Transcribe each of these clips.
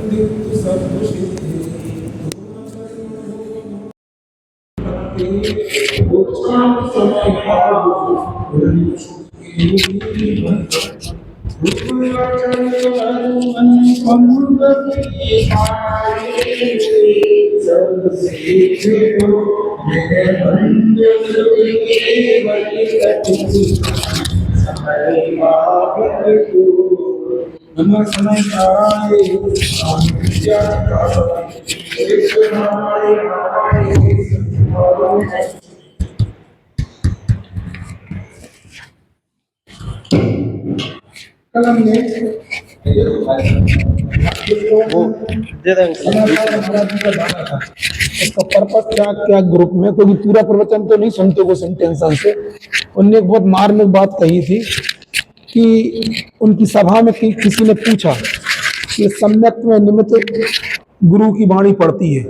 वो दे देंगे उसका पर्पस क्या क्या ग्रुप में, क्योंकि पूरा प्रवचन तो नहीं सुनते वो सुनते इंसान से। उनने एक बहुत मार्मिक बात कही थी कि उनकी सभा में किसी ने पूछा कि सम्यक में निमित्त गुरु की वाणी पढ़ती है,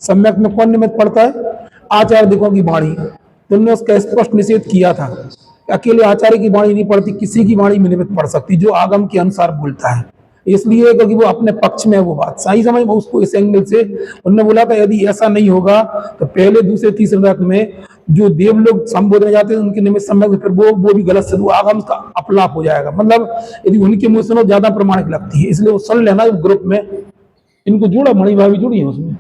सम्यक में कौन निमित्त पढ़ता है? आचार्य दिकों की वाणी। तो उन्होंने उसका स्पष्ट निषेध किया था कि अकेले आचार्य की वाणी नहीं पढ़ती, किसी की वाणी में निमित्त पढ़ सकती जो आगम के अनुसार बोलता है। इसलिए क्योंकि वो अपने पक्ष में है, वो बात सही समझ उसको इस एंगल से उन्होंने बोला था यदि ऐसा नहीं होगा तो पहले दूसरे तीसरे रक में जो देव लोग संबोधन जाते हैं उनके निमित्त सम्यक, फिर वो भी गलत से आगम का अपलाप हो जाएगा। मतलब यदि उनके मुंह सुनो ज्यादा प्रमाणिक लगती है, इसलिए वो सुन लेना ग्रुप में। इनको जोड़ा, मणि भाभी जुड़ी है उसमें,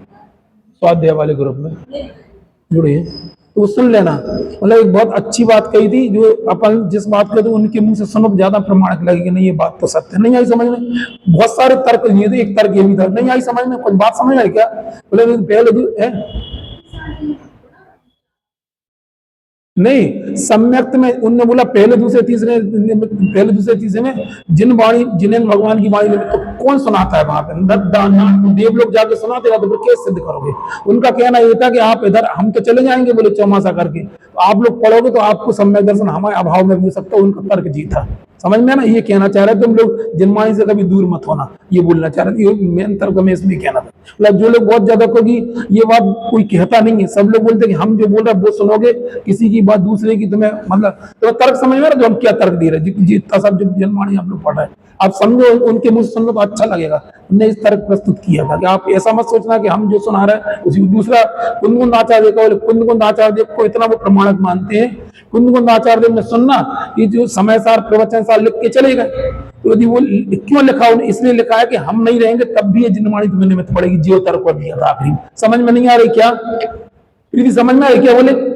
स्वाध्याय वाले ग्रुप में जुड़ी है, तो वो सुन लेना। मतलब एक बहुत अच्छी बात कही थी, जो अपन जिस बात कहते हैं उनके मुंह से सुनो तो ज्यादा प्रमाणिक लगेगा, नहीं ये बात तो सत्य नहीं आई समझ में। बहुत सारे तर्क दिए थे, एक तर्क ये भी था नहीं आई समझ में, कुछ बात समझ में क्या बोले पहले नहीं सम्यक्त में उनने बोला पहले दूसरे तीसरे में जिन वाणी जिन्हें भगवान की वाणी तो कौन सुनाता है वहां पे? देव लोग जाके सुनाते ना, तो फिर कैसे सिद्ध करोगे? उनका कहना ये था कि आप इधर, हम तो चले जाएंगे बोले चौमासा करके, आप लोग पढ़ोगे तो आपको सम्यक दर्शन हमारे अभाव में भी हो सकता है। उनका तर्क जीता, समझ में ना, ये कहना चाह रहे तुम लोग जिनवाणी से कभी दूर मत होना, ये बोलना चाह रहे थे। मेन तर्क में इसमें कहना था, मतलब जो लोग बहुत ज्यादा, क्योंकि ये बात कोई कहता नहीं है, सब लोग बोलते हैं कि हम जो बोल रहे हैं वो सुनोगे, किसी की बात दूसरे की तुम्हें मतलब तो तर्क समझ में ना, जो हम क्या तर्क दे रहे हैं जितना सब जो जनवाणी आप लोग पढ़ रहे हैं, आप समझो उनके मुंह से सुन लो तो अच्छा लगेगा। उन्होंने इस तर्क प्रस्तुत किया था कि आप ऐसा मत सोचना कि हम जो सुना रहे हैं उसी दूसरा कुंदकुंद आचार्य का, बोले कुंदकुंद आचार्य देव को इतना वो प्रमाणक मानते हैं, कुंदकुंद आचार्य देव ने सुनना कि जो समय सार प्रवचन सार लिख के चले गए, तो यदि वो क्यों लिखा, उन्हें इसलिए लिखा है कि हम नहीं रहेंगे तब भी ये जिनवाणी तुम्हें निमित्त पड़ेगी, जियो तर्क दिया था आखिरी। समझ में नहीं आ रही क्या प्रीति, समझ में आ रही क्या? बोले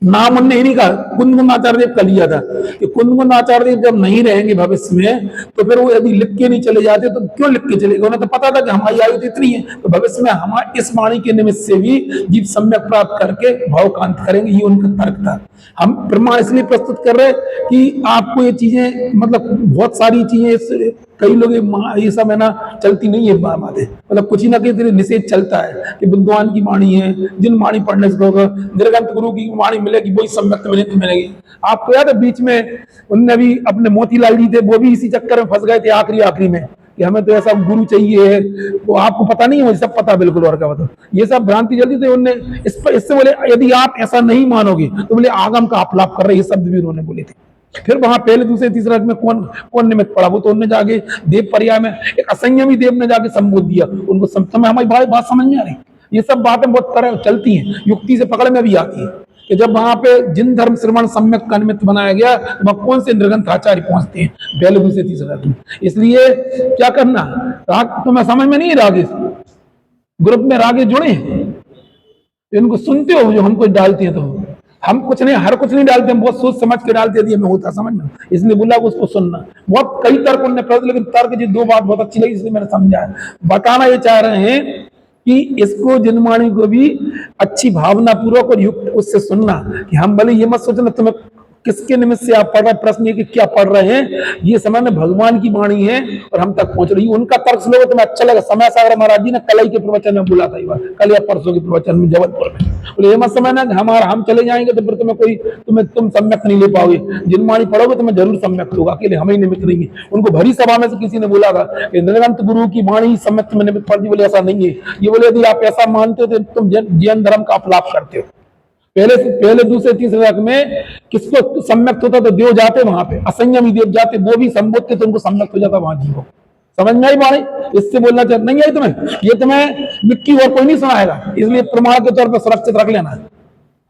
नाम उनने ही नहीं कहा, कुंदकुंद आचार्य देव का लिया था कि कुंदकुंद आचार्य देव जब नहीं रहेंगे भविष्य में, तो फिर वो यदि लिख के नहीं चले जाते तो क्यों लिख के चले गए? उन्हें तो पता था कि हमारी आयु तो इतनी है, तो भविष्य में हमारे इस वाणी के निमित्त से भी जीव सम्यक प्राप्त करके भावकांत करेंगे, ये उनका तर्क था। हम प्रमाण इसलिए प्रस्तुत कर रहे कि आपको ये चीजें, मतलब बहुत सारी चीजें कई लोग ये सब है ना चलती नहीं है बातें, मतलब कुछ ही ना कुछ निषेध चलता है कि विद्वान की वाणी है, जिन वाणी पढ़ने से लोग निर्गंत गुरु की वाणी मिलेगी वही सम्यक मिलेगी। आपको याद है बीच में उनने भी अपने मोतीलाल जी थे, वो भी इसी चक्कर में फंस गए थे आखिरी में कि हमें तो ऐसा गुरु चाहिए, वो आपको पता नहीं है, मुझे सब पता बिल्कुल। और क्या बताओ, ये सब भ्रांति जल्दी थे उनने इससे बोले यदि आप ऐसा नहीं मानोगे तो बोले आगम का अपलाप कर रहे, ये शब्द भी उन्होंने बोले थे। फिर वहां पहले दूसरे तीसरे में कौन निमित्त पड़ा? वो तो उन्होंने जाके देव पर्याय में एक असंयमी देव ने जाके संबोध दिया उनको। समय हमारी बात समझ में आ रही? ये सब बातें बहुत तरह चलती हैं, युक्ति से पकड़ में भी आती है कि जब वहां पे जिन धर्म श्रवण सम्यक का निमित्त बनाया गया, वहां कौन से निर्गंथ आचार्य पहुंचते हैं पहले दूसरे तीसरे में। इसलिए क्या करना, राग तुम्हें समझ में नहीं, रागे ग्रुप में रागे जुड़े, इनको सुनते हो जो हमको डालते हैं, तो हम कुछ नहीं, हर कुछ नहीं डालते, हम बहुत सोच समझ के डालते हैं, हमें होता समझ में, इसलिए बोला उसको सुनना। बहुत कई तर्क उन्होंने प्रस्तुत, लेकिन तर्क जी दो बात बहुत अच्छी लगी इसलिए मैंने समझा। बताना ये चाह रहे हैं कि इसको जिनवाणी को भी अच्छी भावना पूर्वक और युक्त उससे सुनना, कि हम भले ये मत सोचना तुम्हें किसके निमित्त से आप पढ़ रहे, प्रश्न ये कि क्या पढ़ रहे हैं, ये समझ भगवान की वाणी है और हम तक पहुंच रही है। उनका तर्क सुनोगे तुम्हें अच्छा लगा। समय सागर महाराज जी ने कल के प्रवचन में बोला था, ये बात कल या परसों के प्रवचन में जबलपुर में, बोले ये मत समझना कि हम चले जाएंगे तो फिर तुम सम्यक नहीं ले पाओगे, जिनवाणी पढ़ोगे तुम्हें जरूर सम्यक होगा, अकेले हम ही निमित्त नहीं है। उनको भरी सभा में से किसी ने बोला था कि निर्गंत गुरु की वाणी सम्यक में निमित्त पड़ती, बोले ऐसा नहीं है। ये बोले यदि आप ऐसा मानते हो तो तुम जैन धर्म का अपलाप करते हो। पहले दूसरे तीसरे रग में किसको सम्यक्त होता तो देव जाते वहां पे, असंयमी देव जाते, वो भी संबोधते तो उनको सम्यक्त हो जाता वहां जीवो। समझ में आई बाणी? इससे बोलना चाहिए नहीं आई तुम्हें, ये तुम्हें मिक्की और कोई नहीं सुनाएगा, इसलिए प्रमाण के तौर पर सुरक्षित रख लेना।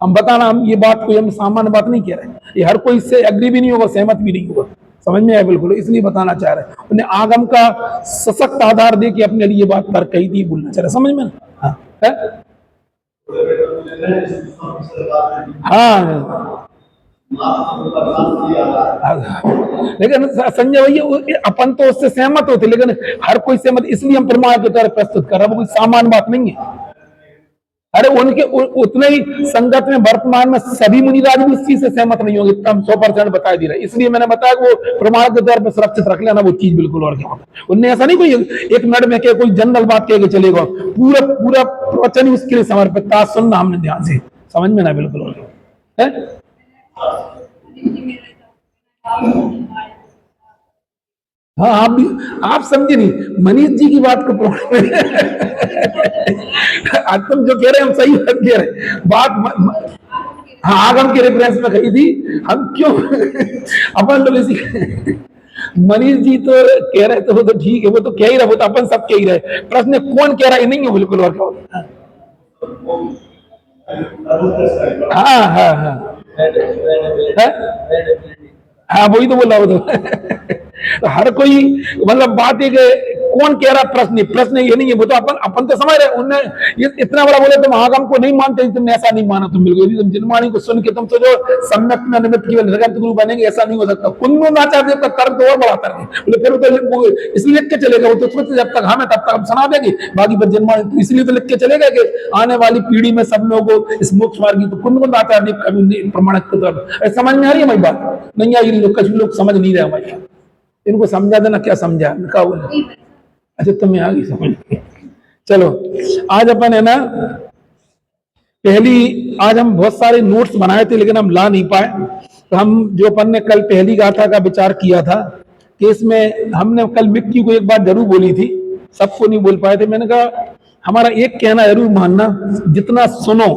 हम बताना, हम ये बात कोई हम सामान्य बात नहीं कह रहे, ये हर कोई इससे एग्री भी नहीं होगा, सहमत भी नहीं होगा। समझ में आया? बिल्कुल, इसलिए बताना चाह रहे हैं। उन्हें आगम का सशक्त आधार दे के अपने लिए बात कर कही थी, बोलना चाह रहे, समझ में? हाँ है? हाँ लेकिन संजय भैया अपन तो उससे सहमत होते, लेकिन हर कोई सहमत, इसलिए हम प्रमाण के तौर पर प्रस्तुत कर रहे हैं, कोई सामान्य बात नहीं है। अरे उनके उतने ही संगत में वर्तमान में सभी मुनिराज भी इस चीज से सहमत नहीं होंगे, हम 100% बता दे रहे, इसलिए मैंने बताया कि वो प्रमाण के तौर पर सुरक्षित रख लेना वो चीज, बिल्कुल। और क्या उनने ऐसा नहीं कोई एक मिनट में के कोई जनरल बात कह के चलेगा, पूरा पूरा प्रवचन ही उसके लिए समर्पित था, सुनना हमने ध्यान से, समझ में ना? बिल्कुल। और क्या है? हाँ आप समझे नहीं, मनीष जी की बात को आज तुम जो कह रहे हैं हम सही बात कह रहे हैं, बात हाँ आगम के रेफरेंस में कही थी, हम क्यों अपन लोग इसी मनीष जी तो कह रहे थे, वो तो ठीक है, वो तो कह ही रहे, वो तो अपन सब कह ही रहे, प्रश्न कौन कह रहा है नहीं है, बिल्कुल। और क्या? हाँ हाँ हाँ हाँ वही तो बोला, वो तो हर कोई मतलब बात एक कौन कह रहा, प्रश्न ये नहीं है, वो तो अपन तो समझ रहे। उन्हें ये इतना बड़ा बोले तुम आगम को नहीं मानते, तुमने ऐसा नहीं माना, तुम बिल्कुल तुम जिनवाणी को सुन के तुम तो जो सम्यक में निमित्त केवल जगत गुरु बनेंगे, ऐसा नहीं हो सकता। कुंभ नाचार्य का तर्क तो और बढ़ाता रहे, बोले फिर तो इसलिए लिख के चलेगा, वो तो जब तक हमें तब तक हम सुना देंगे, बाकी पर जिनवाणी तो इसलिए तो लिख के चलेगा कि आने वाली पीढ़ी में सब लोगों को इस मोक्ष मार्ग तो कुंभ आचार्य कभी प्रमाणित के तौर पर समझ में आ रही है हमारी बात? नहीं आई, कुछ लोग समझ नहीं रहे हमारी, इनको समझा देना, क्या समझा क्या बोले? अच्छा तुम्हें आ गई समझ? चलो आज अपन है ना, आज हम बहुत सारे नोट्स बनाए थे लेकिन हम ला नहीं पाए, तो हम जो अपन ने कल पहली गाथा का विचार किया था कि इसमें हमने कल मिक्की को एक बात जरूर बोली थी, सबको नहीं बोल पाए थे। मैंने कहा हमारा एक कहना जरूर मानना, जितना सुनो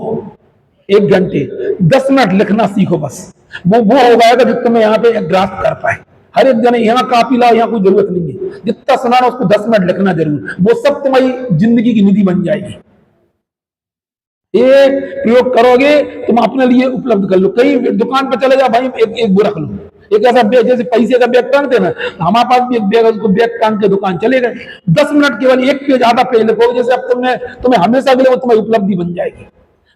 1 घंटे 10 मिनट लिखना सीखो, बस वो होगा जो तुम्हें यहाँ पे ग्रास्प कर पाए। हर एक जने यहाँ कापी लाओ, यहाँ कोई जरूरत नहीं है, जितना सुनाना उसको 10 मिनट लिखना जरूर, वो सब तुम्हारी जिंदगी की निधि बन जाएगी। एक प्रयोग करोगे तुम अपने लिए उपलब्ध कर लो। कहीं दुकान पर चले जाओ भाई, एक वो रख लो, एक ऐसा बैग, जैसे पैसे का बैग टांगते ना, हमारे पास भी एक बैग है, उसको बैग टांग के दुकान चले गए, 10 मिनट केवल एक पेज आधा पेज लिखोगे, जैसे अब तुम्हें हमेशा के लिए वो तुम्हारी उपलब्धि बन जाएगी।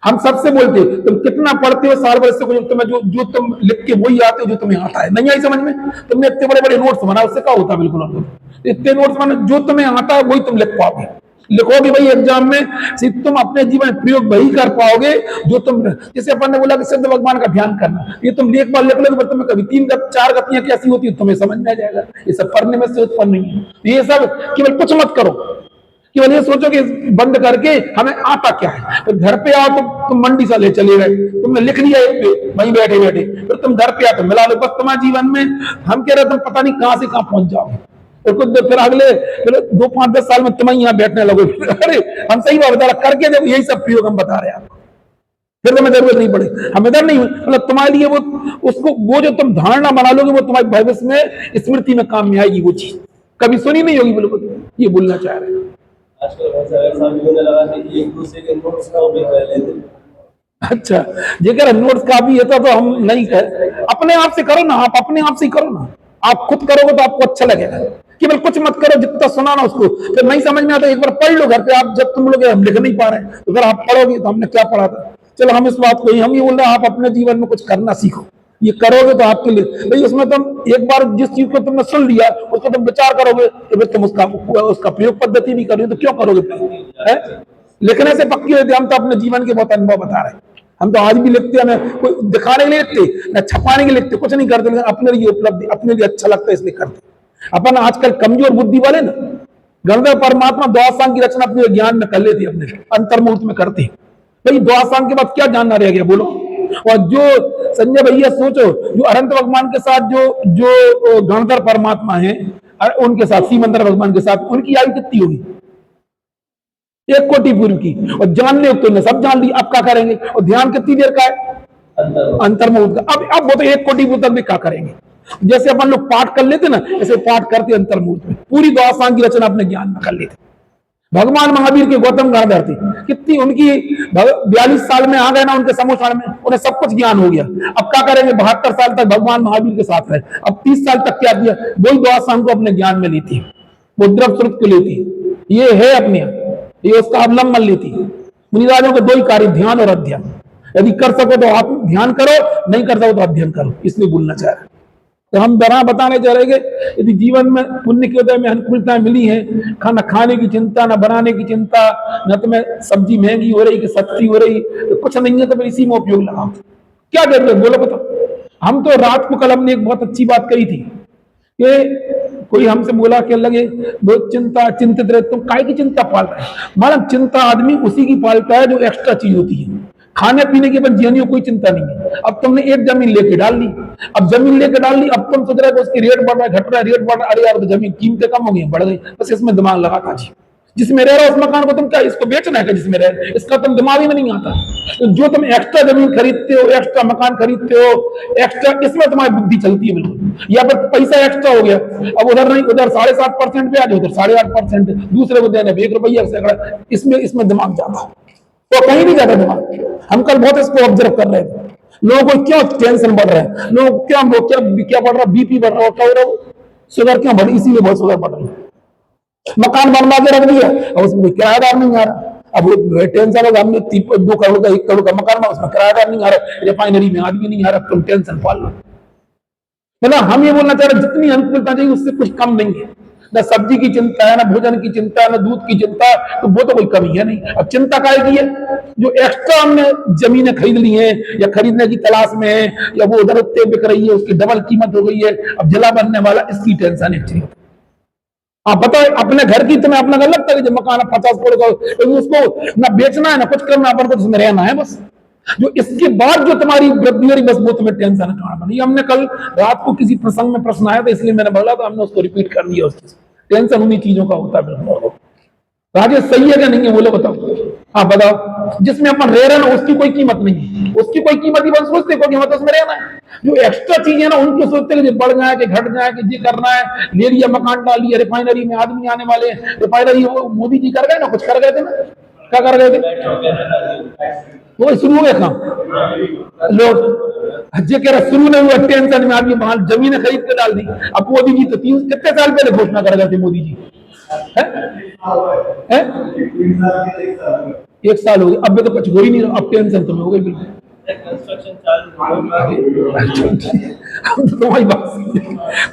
हम सबसे बोलते तुम कितना पढ़ते हो साल भर से, तुम्हें जो तुम लिख के वही आते हो जो तुम्हें आता है। नहीं आई समझ में? तुमने इतने बड़े बड़े नोट्स बना, उससे क्या होता? बिल्कुल इतने नोट्स बना, जो तुम्हें आता है वही तुम लिख पाओगे, लिखोगे भाई एग्जाम में, सिर्फ तुम अपने जीवन में प्रयोग वही कर पाओगे जो तुम, जैसे अपन ने बोला कि सिद्ध भगवान का ध्यान करना, ये तुम एक बार लिख लोगे, तुम्हें कभी 3-4 गतियां कैसी होती है तुम्हें समझ में आ जाएगा। ये सब पढ़ने में से उत्पन्न नहीं है, ये सब केवल कुछ मत करो, केवल ये सोचो कि बंद करके हमें आता क्या है। तो घर पे आओ तो तुम मंडी से ले चले गए, तुमने लिख लिया वहीं बैठे बैठे, फिर तुम घर पे आओ तो मिला लो, बस तुम्हारे जीवन में हम कह रहे तुम पता नहीं कहां से कहां पहुंच जाओगे, फिर अगले 2-5-10 साल में तुम यहाँ बैठने लगोगे। अरे हम सही बात बता रहे, करके जब यही सब प्रयोग हम बता रहे हैं आपको, फिर तुम्हें जरूरत नहीं पड़े, हम इधर नहीं, मतलब तुम्हारे लिए वो जो तुम धारणा बना लोगे वो तुम्हारे भविष्य में स्मृति में काम में आएगी, वो चीज कभी सुनी नहीं होगी। बिल्कुल ये बोलना चाह रहे हैं। अच्छा ये कह रहे नोट्स काफी है तो हम नहीं कह, अपने आप से करो ना, आप अपने आप से ही करो ना, आप खुद करोगे तो आपको अच्छा लगेगा। केवल कुछ मत करो, जितना सुना ना उसको, फिर नहीं समझ में आता एक बार पढ़ लो घर पे। आप जब तुम लोग हम लिख नहीं पा रहे हैं तो फिर आप पढ़ोगे तो हमने क्या पढ़ा था। चलो हम इस बात को हम ये बोल रहे हैं, आप अपने जीवन में कुछ करना सीखो, ये करोगे तो आपके लिए भाई, उसमें तुम एक बार जिस चीज को तुमने सुन लिया उसको तुम विचार करोगे तो फिर तुम उसका प्रयोग पद्धति नहीं करोगे तो क्यों करोगे है? लिखने से पक्की होती है। हम तो अपने जीवन के बहुत अनुभव बता रहे हैं, हम तो आज भी लिखते हैं, हमें कोई दिखाने के लिए लिखते न छपाने के लिए लिखते, कुछ नहीं करते, लेकिन अपने लिए उपलब्धि, अपने लिए अच्छा लगता है इसलिए करते। अपन आजकल कमजोर बुद्धि वाले ना गणधर परमात्मा द्वादशांग की रचना अपने ज्ञान में कर लेती है, अपने अंतर्मुहूर्त में करते भाई। द्वादशांग के बाद क्या जानना रह गया बोलो? और जो संजय भैया सोचो, जो अनंत भगवान के साथ जो गणधर परमात्मा है, उनके साथ सीमंदर भगवान के साथ उनकी आयु कितनी होगी? 1 कोटि पूर्व की। और जान ले तो सब जान ली, अब क्या करेंगे? और ध्यान कितनी देर का है? अंतर्मुहूर्त का। अब वो तो 1 कोटि पूर्व तक भी क्या करेंगे? जैसे अपन लोग पाठ कर लेते ना, ऐसे पाठ करते अंतर्मुहूर्त में पूरी द्वादशांग की रचना अपने ज्ञान में कर लेते। भगवान महावीर के गौतम गांधार थे, कितनी उनकी 42 साल में आ गए ना उनके समोषण में, उन्हें सब कुछ ज्ञान हो गया। अब क्या करेंगे, 72 साल तक भगवान महावीर के साथ रहे, अब 30 साल तक क्या किया, वही द्वादशांग को अपने ज्ञान में लेती, वो द्रव स्रोत को लेती, ये है अपने, ये उसका अवलंबन लेती। मुनिराजों के दो ही कार्य, ध्यान और अध्ययन। यदि कर सको तो आप ध्यान करो, नहीं कर सको तो अध्ययन करो, इसलिए बोलना चाह रहे। तो हम बना बताने जा रहे यदि जीवन में पुण्य के उदय में अनुकूलताएं मिली है, खाना खाने की चिंता, न बनाने की चिंता, न तो मैं सब्जी महंगी हो रही कि सस्ती हो रही, तो कुछ नहीं है तो फिर इसी में उपयोग लगाओ। क्या जरूरत है बोलो बताओ। हम तो रात को कल हमने एक बहुत अच्छी बात कही थी कि कोई हमसे बोला कि लगे बहुत चिंता चिंतित रहे, तुम काय की चिंता पाल रहे हैं। मालूम चिंता आदमी उसी की पालता है जो एक्स्ट्रा चीज होती है। खाने पीने की जीवनी कोई चिंता नहीं है। अब तुमने एक जमीन लेके डाल ली, अब जमीन लेके डाल ली, अब तुम सोच रहे हो उसकी रेट बढ़ रहा है, घट रहा है, रेट बढ़ रहा है, अरे यार तो जमीन कीमतें कम हो गई, बढ़ गई, बस इसमें दिमाग लगा था जी। जिसमें रह रहा है उस मकान को तुम क्या इसको बेचना है क्या, जिसमें रह रहे इसका तुम दिमाग ही में नहीं आता। तो जो तुम एक्स्ट्रा जमीन खरीदते हो, एक्स्ट्रा मकान खरीदते हो, एक्स्ट्रा, इसमें तुम्हारी बुद्धि चलती है बिल्कुल। या फिर पैसा एक्स्ट्रा हो गया, अब उधर नहीं, उधर 7.5% ब्याज, उधर 8.5%, दूसरे को देने ₹1 इसमें दिमाग जाता है, तो कहीं नहीं जाता दिमाग। हम कल बहुत इसको ऑब्जर्व कर रहे थे, लोगों को क्यों टेंशन बढ़ रहा है, लोग क्या बढ़ रहा है, बीपी बढ़ रहा है, क्या हो रहा है, शुगर क्यों बढ़ी, इसीलिए बहुत शुगर बढ़ रही है। मकान बनवा के रख दिया, अब उसमें कोई किराएदार नहीं आ रहा, अब वो टेंशन होगा, हमने 2 करोड़ का 1 करोड़ का मकान में, उसमें किराएदार नहीं आ रहा, रिफाइनरी में आदमी नहीं आ रहा, तुम टेंशन पाल लो। मतलब हम ये बोलना चाह रहे जितनी अनुकूलता चाहिए उससे कुछ कम नहीं है। न सब्जी की चिंता है, न भोजन की चिंता है, न दूध की चिंता, तो वो तो कोई कमी है नहीं। अब चिंता काय की है, जो एक्स्ट्रा हमने जमीनें खरीद ली हैं या खरीदने की तलाश में है, या वो उधर बिक रही है, उसकी डबल कीमत हो गई है, अब जला बनने वाला, इसकी टेंशन है। आप बताओ अपने घर की, तुम्हें अपना घर लगता है कि मकान 50 करोड़ का, उसको ना बेचना है ना कुछ करना, अपन को उसमें रहना है बस। जो इसके बाद जो तुम्हारी वृद्धि हो, बस वो तुम्हें टेंशन है कारण बनी। हमने कल रात को किसी प्रसंग में प्रश्न आया था, इसलिए मैंने बोला तो हमने उसको रिपीट कर दिया। उस चीज टेंशन उन्हीं चीजों का होता है। राजेश सही है क्या नहीं है बोलो बताओ। हाँ बताओ, जिसमें अपन रह रहे ना उसकी कोई कीमत नहीं है, उसकी कोई कीमत ही, बस सोचते को कीमत उसमें रहना है। जो एक्स्ट्रा चीज है ना उनको सोचते हैं बढ़ जाए कि घट जाए कि ये करना है, ले लिया मकान डाल लिया, रिफाइनरी में आदमी आने वाले, रिफाइनरी मोदी जी कर गए ना, कुछ कर गए थे ना, क्या कर गए थे, वो शुरू हो गया काम। लोग जे कह रहा शुरू नहीं हुआ, टेंशन में आदमी वहां जमीनें खरीद के डाल दी। अब मोदी जी तो कितने साल पहले घोषणा कर गए थे मोदी जी, है? 1 साल हो गया, अब तो कुछ हो ही नहीं रहा, अब टेंशन तुम्हें हो गई बिल्कुल। तो वही बात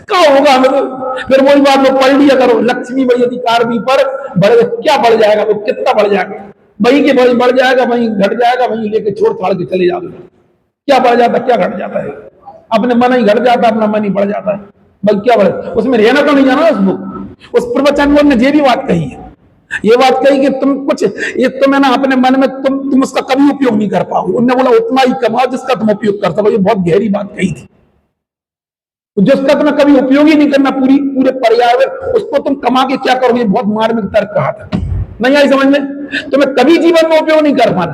क्या होगा हमें, तो फिर वही बात लोग पढ़ लिया करो, लक्ष्मी वही अधिकार भी पर बढ़, क्या बढ़ जाएगा, वो कितना बढ़ जाएगा, वही के वही बढ़ जाएगा, वही घट जाएगा, वही लेके छोड़ छाड़ के चले जाओगे। क्या बढ़ जाता, क्या घट जाता है, अपने मन ही घट जाता है, अपना मन ही बढ़ जाता है, बल्कि क्या बढ़, उसमें रहना तो नहीं जाना। उस प्रवचन में ये भी बात कही है, ये बात कही कि तुम कुछ ये तुम्हें ना अपने मन में तुम उसका कभी उपयोग नहीं कर पाओगे। उन्होंने बोला उतना ही कमाओ जिसका तुम उपयोग कर सको। ये बहुत गहरी बात कही थी। तो जिसका तुम्हें कभी उपयोग ही नहीं करना पूरे पर्याय में, उसको तुम कमा के क्या करोगे, बहुत मार्मिक तर्क कहा था, नहीं आई समझ में। तुम्हें कभी जीवन में उपयोग नहीं कर पाना,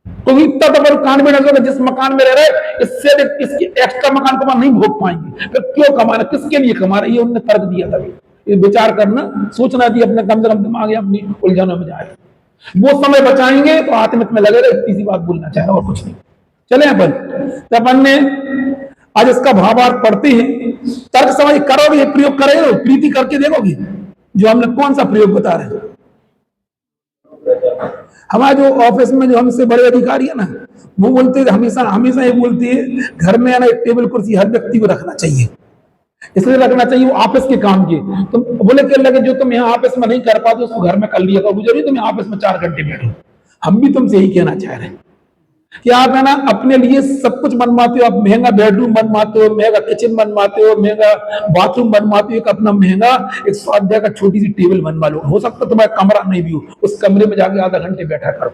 क्योंकि इतना तो कॉन्फिडेंस होगा जिस मकान में रह रहे इससे इसकी एक्स्ट्रा मकान कमा नहीं भोग पाएंगे, फिर क्यों कमाना, किसके लिए कमा रहे, ये उन्होंने तर्क दिया था। ये विचार करना, सोचना चाहिए अपने, कम से कम दिमाग अपनी उलझनों में जाए। वो समय बचाएंगे तो आत्मिक में लगे रहे, इसी बात बोलना चाह रहा और कुछ नहीं। चले अपन, तो अपन ने आज इसका भावार्थ पढ़ते हैं। तर्क समझ करोगे, प्रयोग करोगे, प्रीति करके देखोगे जो हमने कौन सा प्रयोग बता रहे हैं। हमारे जो ऑफिस में जो हमसे बड़े अधिकारी है ना, वो बोलते हैं हमेशा ये बोलती है, घर में ना एक टेबल कुर्सी हर व्यक्ति को रखना चाहिए। इसलिए रखना चाहिए वो ऑफिस के काम की। तुम बोले क्या लगे जो तुम यहाँ ऑफिस में नहीं कर पाते उसको घर में कर लिया करो, जरूरी तुम ऑफिस में 4 घंटे बैठो। हम भी तुमसे यही कहना चाह रहे हैं कि आप है ना अपने लिए सब कुछ बनवाते हो, आप महंगा बेडरूम बनवाते हो, महंगा किचन बनवाते हो, महंगा बाथरूम बनवाते हो, एक अपना महंगा एक स्वाध्याय का छोटी सी टेबल बनवा लो। हो सकता है तुम्हारा कमरा नहीं भी हो, उस कमरे में जाके आधा घंटे बैठा करो।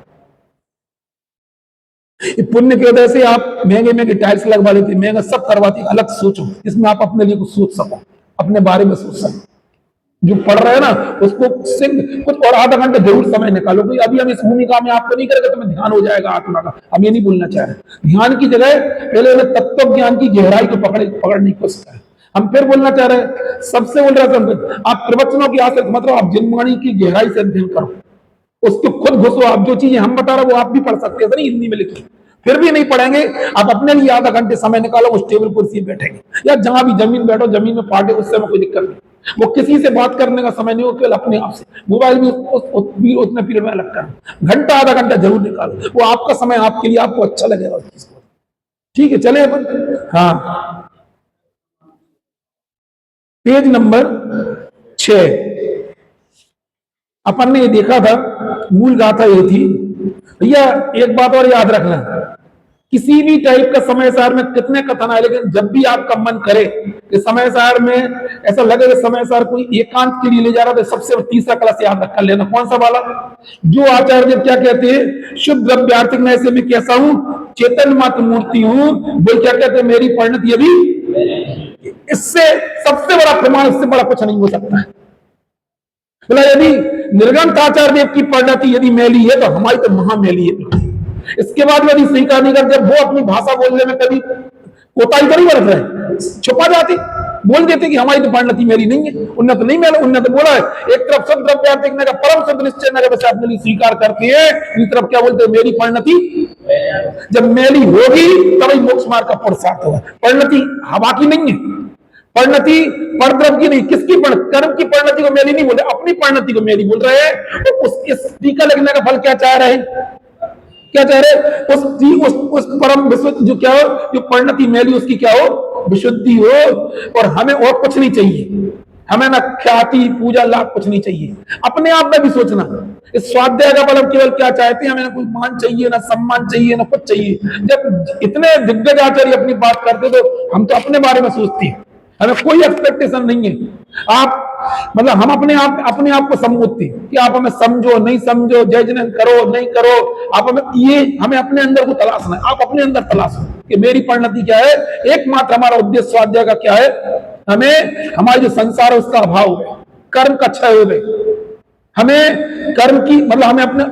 पुण्य की वजह से आप महंगे महंगे टाइल्स लगवा लेते, महंगा सब करवाते। अलग सोचो जिसमें आप अपने लिए कुछ सोच सको, अपने बारे में सोच सको। जो पढ़ रहे हैं ना उसको कुछ और आधा घंटा जरूर समय निकालो। क्योंकि अभी हम इस भूमिका में आपको नहीं करेंगे, तुम्हें ध्यान हो जाएगा आत्मा का। हम ये नहीं बोलना चाह रहे। ध्यान की जगह पहले तत्व ज्ञान की गहराई को पकड़ने की कोशिश करें। हम फिर बोलना चाह रहे हैं, सबसे बोल रहे हैं आप प्रवचनों की आसक्त मतलब आप जिनवाणी की गहराई से अध्ययन करो, उसको खुद घुसो। आप जो चीजें हम बता रहे वो आप भी पढ़ सकते हैं, नहीं हिंदी में लिखी, फिर भी नहीं पढ़ेंगे आप अपने लिए आधा घंटे समय निकालो, उस टेबल कुर्सी बैठेंगे या जहां भी जमीन बैठो, जमीन में पाटे, उससे कोई दिक्कत नहीं। वो किसी से बात करने का समय नहीं हो, केवल अपने आप से मोबाइल में उतने पीरियड में अलग करो, घंटा आधा घंटा जरूर निकालो, वो आपका समय आपके लिए, आपको अच्छा लगेगा उस चीज को। ठीक है, चले अपन। हाँ, पेज नंबर 6 अपन ने देखा था, मूल गाथा ये थी भैया। एक बात और याद रखना, किसी भी टाइप का समय सार में कितने कथन आए, लेकिन जब भी आपका मन करे कि समय सार में ऐसा लगे कि समय सार कोई एकांत के लिए ले जा रहा है, तो सबसे तीसरा कलश याद रख लेना। कौन सा वाला? जो आचार्य क्या कहते हैं, शुद्ध द्रव्यार्थिक में ऐसे में कैसा हूं, चेतन मात्र मूर्ति हूं। वो क्या कहते हैं, मेरी परिणति यदि, इससे सबसे बड़ा प्रमाण, इससे बड़ा कुछ नहीं हो सकता है। बोला यदि निर्गंत आचार्य देव की परिणति यदि मैली है तो हमारी तो महामैली है। इसके बाद यदि स्वीकार नहीं करते, वो अपनी भाषा बोलने में कभी कोताही तो नहीं बरत रहे, छुपा जाती, बोल देते कि हमारी तो परिणति मेरी नहीं है, उन्हें तो नहीं मैला, उन्हें तो बोला है। एक तरफ शुद्ध द्रव्यार्थिक ने परम शुद्ध निश्चय ने अपने लिए स्वीकार करते हैं, दूसरी तरफ क्या बोलते हैं, मेरी परिणति जब मैली होगी तभी मोक्ष मार्ग का पुरुषार्थ होगा। परिणति हवा की नहीं है, परिणति परद्रव की नहीं, किसकी कर्म की परिणति को मैली नहीं बोल रहे, अपनी परिणति को मैली बोल रहे हैं। तो उसके टीका लगने का फल क्या चाह रहे हैं, क्या चाह रहे, उस परम विशुद्ध जो क्या हो, जो परिणति मैली उसकी क्या हो, विशुद्धि हो। और हमें और कुछ नहीं चाहिए, हमें ना ख्याति पूजा लाभ कुछ नहीं चाहिए। अपने आप में भी सोचना, इस स्वाध्याय का फल केवल क्या चाहते हैं, हमें ना कोई मान चाहिए, ना सम्मान चाहिए, ना कुछ चाहिए। जब इतने दिग्गज आचार्य अपनी बात करते तो हम तो अपने बारे में सोचते हैं, हमें कोई एक्सपेक्टेशन नहीं है। आप मतलब हम अपने आप को संबोधते कि आप हमें समझो नहीं समझो, जजमेंट करो नहीं करो, आप हमें अपने अंदर को तलाशना है। आप अपने अंदर तलाशो कि मेरी परिणति क्या है। एकमात्र हमारा उद्देश्य स्वाध्याय का क्या है, हमें हमारे जो संसार है उसका अभाव है, कर्म का क्षय हो गए, हमें कर्म की मतलब हमें अपने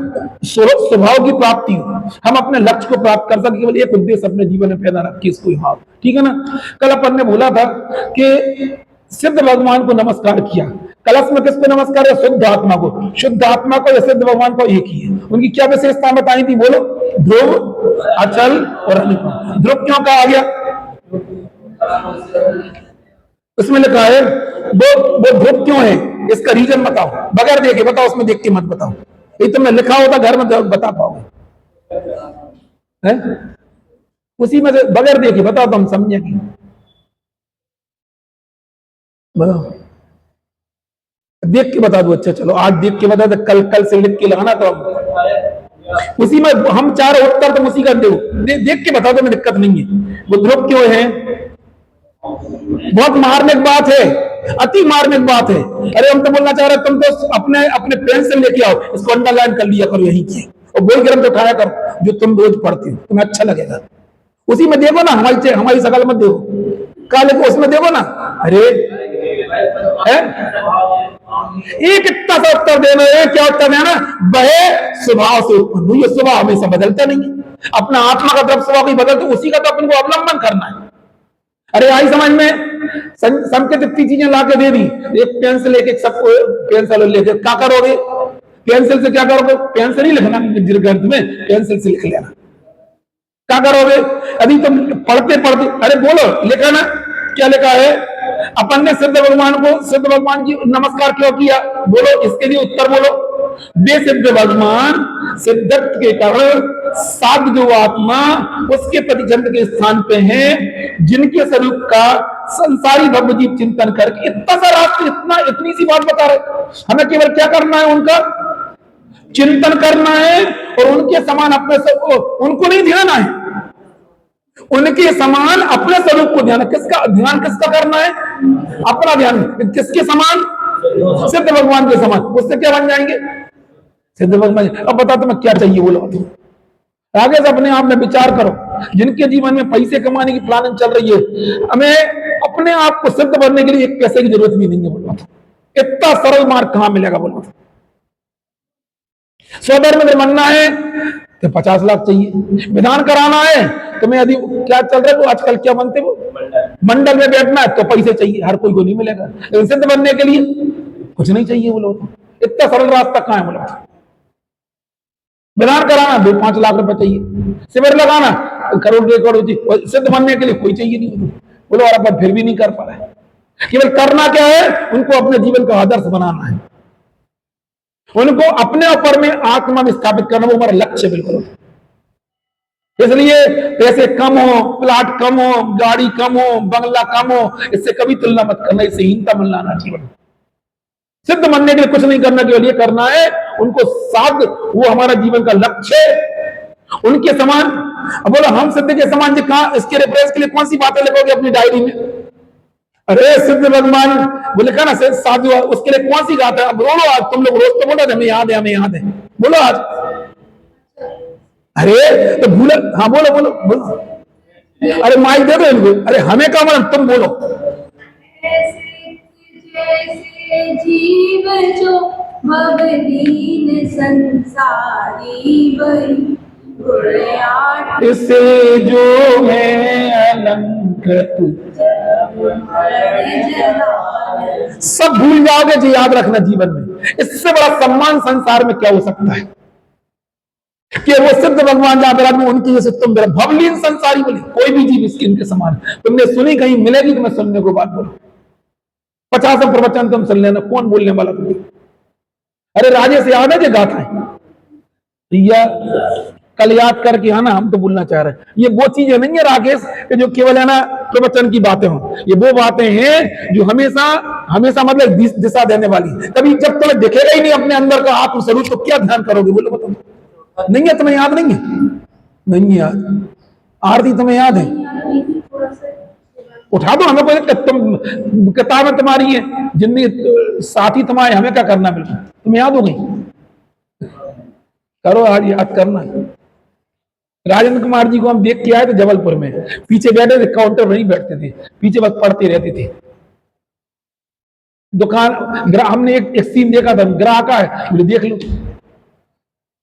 स्वभाव की प्राप्ति हो, हम अपने लक्ष्य को प्राप्त कर सके। केवल एक उद्देश्य अपने जीवन में पैदा रखिए इसको। हाँ ठीक है ना। कल अपन ने बोला था कि सिद्ध भगवान को नमस्कार किया, कलश में किसको नमस्कार है, शुद्ध आत्मा को। शुद्ध आत्मा को या सिद्ध भगवान को एक ही है। उनकी क्या विशेषता बताई थी, बोलो। ध्रुव, अचल और अनुपम। ध्रुव क्यों कहा गया, उसमें लिखा है वो ध्रुव क्यों है, इसका रीजन बताओ, बगैर देखे बताओ, उसमें देख के मत बताओ। ये तुमने लिखा होता घर में बता पाओगे, उसी में से बगैर देखे बताओ तो हम समझेंगे। बताओ, देख के बता दो। अच्छा चलो, आज देख के बता दो, कल से लिख के लगाना। तो उसी में हम चार उत्तर तुम उसी का दो, देख के बता दो, में दिक्कत नहीं है। वो ध्रुव क्यों है, बहुत मार्मिक बात है, अति मार्मिक बात है। अरे हम तो बोलना चाह रहे, तुम तो अपने पेंसिल लेके आओ, इसको अंडरलाइन कर लिया करो यहीं की, और बोल ग्रंथ उठाया करो जो तुम रोज पढ़ती हो, तुम्हें अच्छा लगेगा। उसी में देखो ना, हमारी शकल मत देखो, काले को उसमें देखो ना। अरे है एक इतना सा उत्तर देना है, क्या उत्तर देना, वह स्वभाव से उत्पन्न हुई। स्वभाव हमेशा बदलता नहीं है, अपना आत्मा का तरफ स्वभाव बदलते, उसी का तो अपन को अवलंबन करना है। अरे आई समझ में, संकेत इतनी चीजें लाके दे दी, एक पेंसिल एक सबको पेंसिल लेके क्या करोगे, पेंसिल से क्या करोगे, पेंसिल ही लिखना ग्रंथ में, पेंसिल से लिख लेना। क्या करोगे, अभी तुम पढ़ते पढ़ते, अरे बोलो लिखा ना, क्या लिखा है, अपन ने सिद्ध भगवान की नमस्कार क्यों किया, बोलो इसके लिए उत्तर बोलो। वे सिद्ध भगवान सिद्धत्व के कारण साध जो आत्मा उसके प्रतिचंद के स्थान पे हैं, जिनके स्वरूप का संसारी भवजीव चिंतन करके इतना सा रास्ता, इतनी सी बात बता रहे। हमें केवल क्या करना है, उनका चिंतन करना है, और उनके समान अपने उनको नहीं ध्यान है, उनके समान अपने स्वरूप को ध्यान। किसका ध्यान, किसका करना है, अपना ध्यान। किसके समान, सिद्ध भगवान के समान। उससे क्या बन जाएंगे, सिद्ध भगवान। अब बता तुम्हें क्या चाहिए, बोलो तुम आगे से अपने आप में विचार करो। जिनके जीवन में पैसे कमाने की प्लानिंग चल रही है, हमें अपने आप को सिद्ध बनने के लिए एक पैसे की जरूरत भी नहीं है, बोलो। इतना सरल मार्ग कहां मिलेगा, बोलो। स्वधर्म में बनना है तो 50 लाख चाहिए। विधान कराना है तुम्हें, यदि क्या चल रहा है वो आजकल क्या बनते वो मंडल में बैठना है तो पैसे चाहिए, हर कोई को नहीं मिलेगा। लेकिन सिद्ध बनने के लिए कुछ नहीं चाहिए बोलो, इतना सरल रास्ता कहाँ है बोलो। विधान कराना 2-5 लाख रुपए चाहिए, शिविर लगाना करोड़ 1 करोड़, सिद्ध बनने के लिए कोई चाहिए नहीं बोलो, और अपन फिर भी नहीं कर पा रहे। केवल करना क्या है, उनको अपने जीवन का आदर्श बनाना है, उनको अपने ऊपर में आत्मा में स्थापित करना, वो हमारा लक्ष्य बिल्कुल। इसलिए पैसे कम हो, प्लाट कम हो, गाड़ी कम हो, बंगला कम हो, इससे कभी तुलना मत करना, इससे हीनता मिलना ना जीवन। सिद्ध बनने के लिए कुछ नहीं करना, के लिए करना है उनको साध, वो हमारा जीवन का लक्ष्य। उनके समान अब बोलो हम सिद्ध के समान जी कहां, इसके रेफरेंस के लिए कौन सी बातें लिखोगे अपनी डायरी में? अरे सिद्ध भगवान वो लिखा ना साधु, उसके लिए कौन सी गाता है? अब बोलो आज तुम लोग रोज तो बोलो हमें याद है, हमें याद है, बोलो आज। अरे तो भूल, हाँ बोलो बोलो बोलो, अरे माइक दे दो इनको, अरे हमें क्या मालूम, तुम बोलो। जैसे जीव जो भवलीन संसारी बही, इससे जो है अलंकृत सब भूल जाओगे जी, याद रखना जीवन में। इससे बड़ा सम्मान संसार में क्या हो सकता है कि वो सिद्ध भगवान जहां विराज में उनकी जैसे तुम भवलीन संसारी बोली, कोई भी जीव इसके इनके समान। तुमने सुनी कहीं मिलेगी तुम्हें सुनने को बात बोलो, 50 प्रवचन तुम सुन लेना, कौन बोलने वाला तुम्हें? अरे राजे से याद है जो गाथा है या कल याद करके आना, हम तो बोलना चाह रहे हैं। ये वो चीजें नहीं है राकेश कि जो केवल है ना प्रवचन की बातें हो, ये वो बातें हैं जो हमेशा हमेशा मतलब दिशा देने वाली। कभी जब तुम्हें दिखेगा ही नहीं अपने अंदर का आत्म स्वरूप तो क्या ध्यान करोगे बोलो बताओ? नहीं है तुम्हें याद? नहीं है, नहीं है याद। आरती तुम्हें याद है? उठा दो, हमें कोई तुम किताबें तुम्हारी है, जिनमें साथी तुम्हारे, हमें क्या करना? बिल्कुल तुम्हें याद हो गई, करो आज याद करना। राजेंद्र कुमार जी को हम देख के आए थे जबलपुर में, पीछे बैठे थे, काउंटर पर नहीं बैठते थे, पीछे बस पढ़ते रहते थे। दुकान हमने एक सीन देखा था, ग्राहक है बोले देख लो,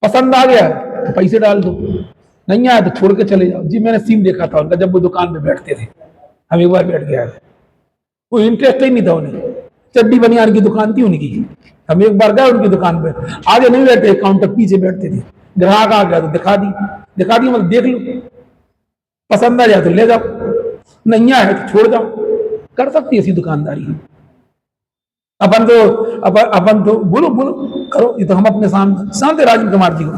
पसंद आ गया तो पैसे डाल दो, नहीं आया तो छोड़ के चले जाओ। जी मैंने सीन देखा था उनका जब वो दुकान में बैठते थे, हम एक बार बैठ गया था, कोई इंटरेस्ट ही नहीं था उन्हें, चड्डी बनियान की दुकान थी उनकी, हम एक बार गए उनकी दुकान पे, आगे नहीं बैठे, काउंटर पीछे बैठते थे। ग्राहक आ गया तो दिखा दी मतलब देख लो, पसंद आ जाए तो ले जाओ, नहीं आए तो छोड़ जाओ। कर सकती है ऐसी दुकानदारी। अपन तो बोलो बोलो करो, ये तो हम अपने सामने राजेंद्र कुमार जी को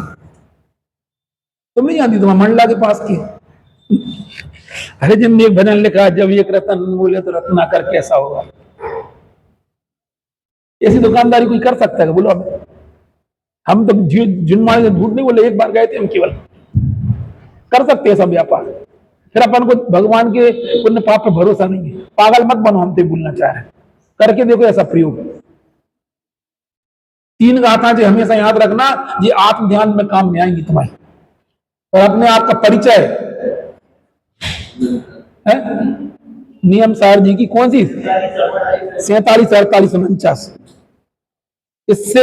तुम नहीं जानती, तुम्हारा मंडला के पास की। अरे जिनने एक भजन लिखा, जब एक रतन बोले तो रत्नाकर कैसा होगा। ऐसी दुकानदारी कोई कर सकता है बोलो? हम तो जुनमाने से झूठ नहीं बोले, एक बार गए थे हम, केवल कर सकते हैं सब व्यापार। फिर अपन को भगवान के पुण्य पाप पर भरोसा नहीं है, पागल मत बनो, हम तो बोलना चाह रहे हैं, करके देखो ऐसा प्रयोग। 3 गाथा जो हमेशा याद रखना, ये आत्म ध्यान में काम में आएंगी तुम्हारी। और अपने आप का परिचय है नियम सार जी की कौन सी 47, 48, 49, इससे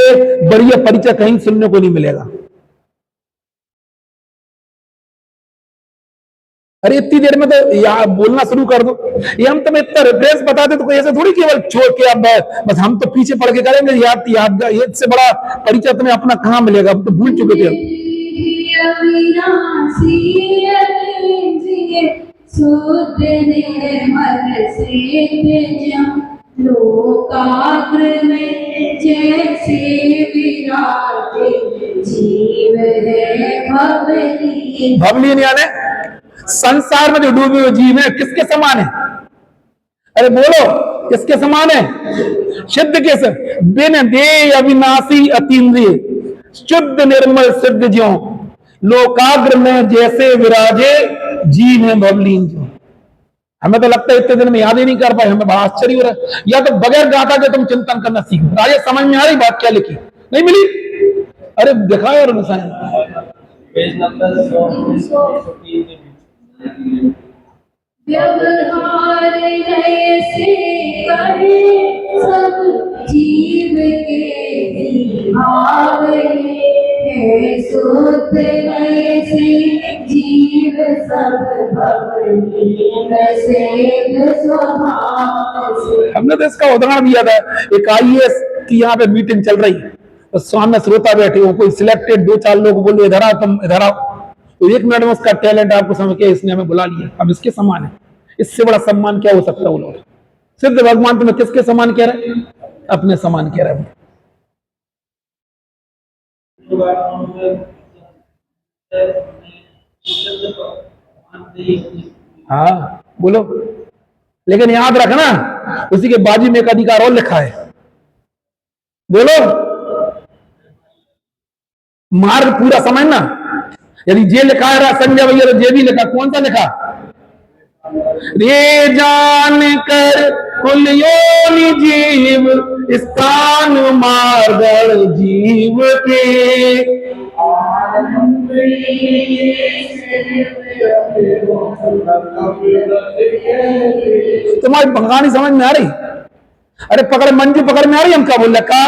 बढ़िया परिचय कहीं सुनने को नहीं मिलेगा। अरे इतनी देर में तो बोलना शुरू कर दो, ये हम तुम्हें इतना रेफरेंस बताते तो कोई ऐसे थोड़ी केवल छोड़ के अब बस हम तो पीछे पड़ के करेंगे याद इससे बड़ा परिचय तुम्हें अपना कहाँ मिलेगा? हम तो भूल चुके थे। लोकाग्र में जैसे विराजे जीव है भवलीन यानी संसार में जो डूबे हुए जीव है किसके समान है? अरे बोलो किसके समान है? सिद्ध के सर बिन दे अविनाशी अतीन्द्रिय शुद्ध निर्मल सिद्ध ज्यों लोकाग्र में जैसे विराजे जीव है भवलीन जो। हमें तो लगता है इतने दिन में याद ही नहीं कर पाए, हमें बड़ा आश्चर्य हो रहा है। या तो बगैर गाथा के तुम चिंतन करना सीखो। राजे समझ में आ रही बात क्या लिखी? नहीं मिली? अरे दिखाओ यार पेज नंबर 103 व्यवहार ऐसे करे सब जीव के भाव ऐसे शुद्ध ऐसी जीव सब भवनीय सेव स्वभाव से। हमने तो इसका उदाहरण दिया था, एक IAS की यहाँ पे मीटिंग चल रही है, तो सामने श्रोता बैठे हो, कोई सिलेक्टेड 2-4 लोग बोलो इधर आओ, तुम इधर आओ, तो 1 मिनट में उसका टैलेंट आपको समझ के इसने हमें बुला लिया, अब इसके समान है, इससे बड़ा सम्मान क्या हो सकता है? वो लोग सिद्ध भगवान तुम्हें किसके समान कह रहे हैं? अपने समान कह रहे हैं। हाँ बोलो, लेकिन याद रखना उसी के बाजू में एक अधिकार और लिखा है, बोलो, मार्ग पूरा समझना। यदि जे लिखा है संजय भैया, तो जे भी लिखा, कौन सा लिखा? रे जान कर कुल योनि जीव स्थान मार्ग जीव के। तुम्हारी कहानी समझ में आ रही? अरे पकड़ मंजू, पकड़ में आ रही? हम क्या बोल रखा?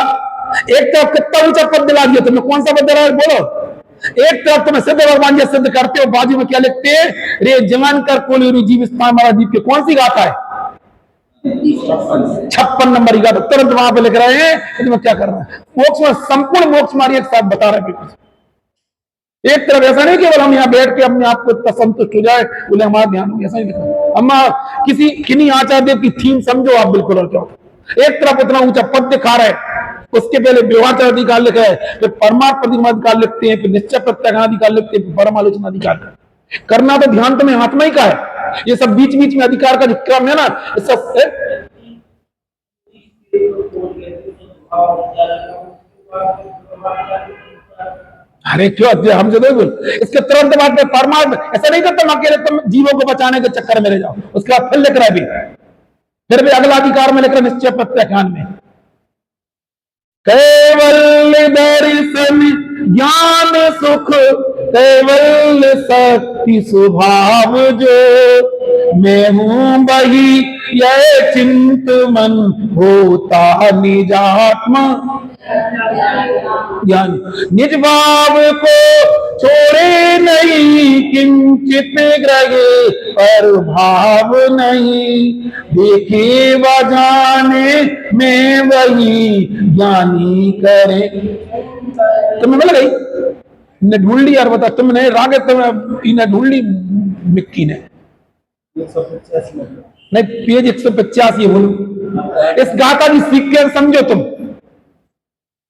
एक तरफ कितना ऊंचा पद दिला दिया तुमने, कौन सा पद दिला बोलो? एक तरफ तुम्हें सिद्ध भगवान जी सिद्ध करते हो, बाजू में क्या लिखते हैं? रे जमान कर कुल जीव स्थान मारा जीव के। कौन सी गाथा है? 56 नंबर की गाथा, तुरंत वहां पे लिख रहे हैं। तुम्हें क्या कर रहा है? मोक्ष में, संपूर्ण मोक्ष मारी एक साथ बता रहे हैं। एक तरफ ऐसा नहीं केवल हम यहाँ बैठ के अपने आप को इतना संतुष्ट हो जाए, बोले हमारा ध्यान हो, ऐसा नहीं लिखा। अम्मा किसी किन्हीं आचार्य देव की थीम समझो आप बिल्कुल, और क्या एक तरफ इतना ऊंचा पद दिखा रहे हैं, उसके पहले व्यवहार अधिकार लिखा है, फिर परमार्थ अधिकार लिखते हैं, फिर निश्चय प्रत्याख्यान अधिकार लिखते हैं, फिर परम आलोचना अधिकार करना। तो ध्यान तुम्हें आत्मा ही का है। ये सब बीच बीच में अधिकार का जो क्रम है ना, ये सब अरे क्यों हमसे दो बोल, इसके तुरंत बाद में परमार्थ, ऐसा नहीं करता अकेले तुम जीवों को बचाने के चक्कर में ले जाओ। उसके बाद फिर लिख रहा है, फिर भी अगला अधिकार में लिख रहा निश्चय प्रत्याख्यान में, कैवल्य दर्शन ज्ञान सुख कैवल्य शक्ति स्वभाव जो, मैं हूं वही यह चिंत मन होता निजात्मा ज्ञान। निज भाव को छोड़े नहीं किंचित ग्रहे पर भाव नहीं, देखे व जाने में वही ज्ञानी करे। तुम्हें मिल गई? ने ढूंढ ली यार, बता तुमने रागे तुमने ढूंढ ली मिक्की ने? 185 नहीं, पेज 185 बोलो। इस गाथा की सीक्वेंस समझो तुम,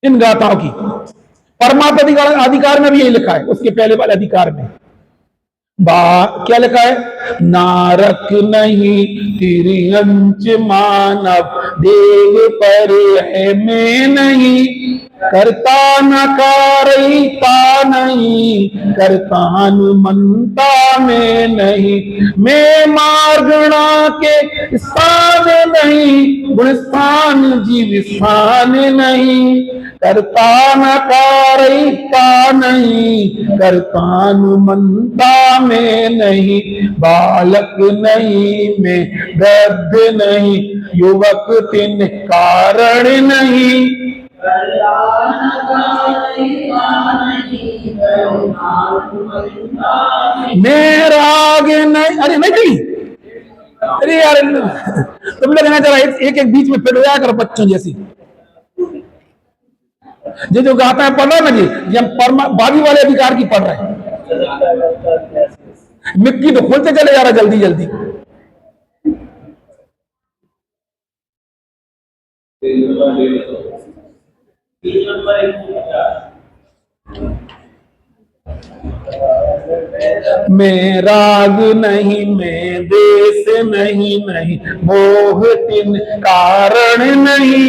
इन गाथाओं की। परमात्मा अधिकार में भी यही लिखा है, उसके पहले वाले अधिकार में क्या लिखा है? नारक नहीं तिरंच मानव देव पर है मैं नहीं, करता न कारता नहीं करता न मनता में नहीं, मैं मार्गणा के स्थान नहीं गुण स्थान जीव स्थान नहीं, करता न कारता नहीं करता न मनता में नहीं, बालक नहीं मैं वृद्ध नहीं युवक तिन कारण नहीं, मैं राग नहीं। अरे नहीं थी, अरे यार तुम लोग ना जरा एक एक बीच में फिट हो जाया करो बच्चों जैसी। जो गाता है पढ़ रहा है ना जी, हम बागी वाले अधिकार की पढ़ रहे हैं। मिक्की तो खोलते चले जा रहा जल्दी जल्दी। मैं राग नहीं मैं देश नहीं नहीं मोह तिन कारण नहीं,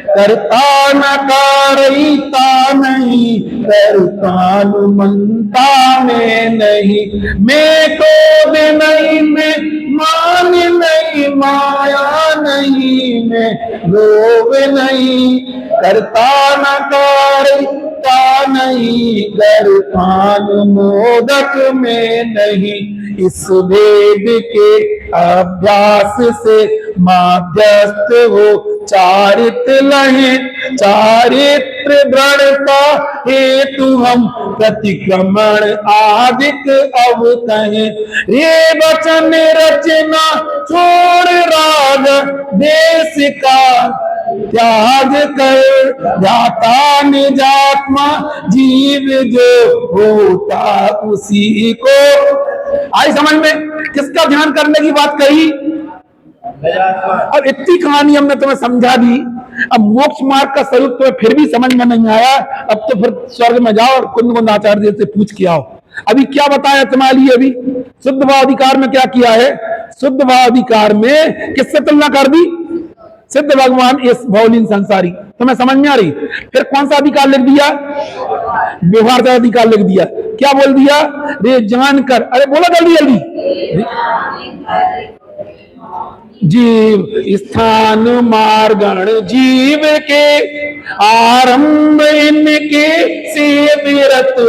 करता न कारता नहीं करता न मनता में नहीं, मैं क्रोध नहीं मैं मान नहीं माया नहीं मैं लोभ नहीं, करता न कारता नहीं करता न मोदक में नहीं, इस भेद के अभ्यास से माध्यस्थ हो चारित लहे चारित्र दृढ़ता हेतु हम प्रतिक्रमण आदिक अब कहें। ये वचन रचना छोड़ राग देश का त्याग कर जाता निजात्मा जीव जो होता उसी को। आई समझ में किसका ध्यान करने की बात कही? अब इतनी कहानी हमने तुम्हें समझा दी। अब मोक्ष मार्ग का स्वरूप तुम्हें फिर भी समझ में नहीं आया, अब तो फिर स्वर्ग में जाओ और कुंद कुंद आचार्य से पूछ के आओ। अभी क्या बताया तुम्हारे लिए? अभी शुद्ध भाव अधिकार में क्या किया है? शुद्ध भाव अधिकार में किससे तुलना कर दी? सिद्ध भगवान इस भौलीन संसारी। तुम्हें समझ में आ रही? फिर कौन सा अधिकार लिख दिया? व्यवहार का अधिकार लिख दिया। क्या बोल दिया? रे जानकर, अरे बोलो जल्दी जल्दी। जीव स्थान मार्गण जीव के आरंभ इनके से विरत हो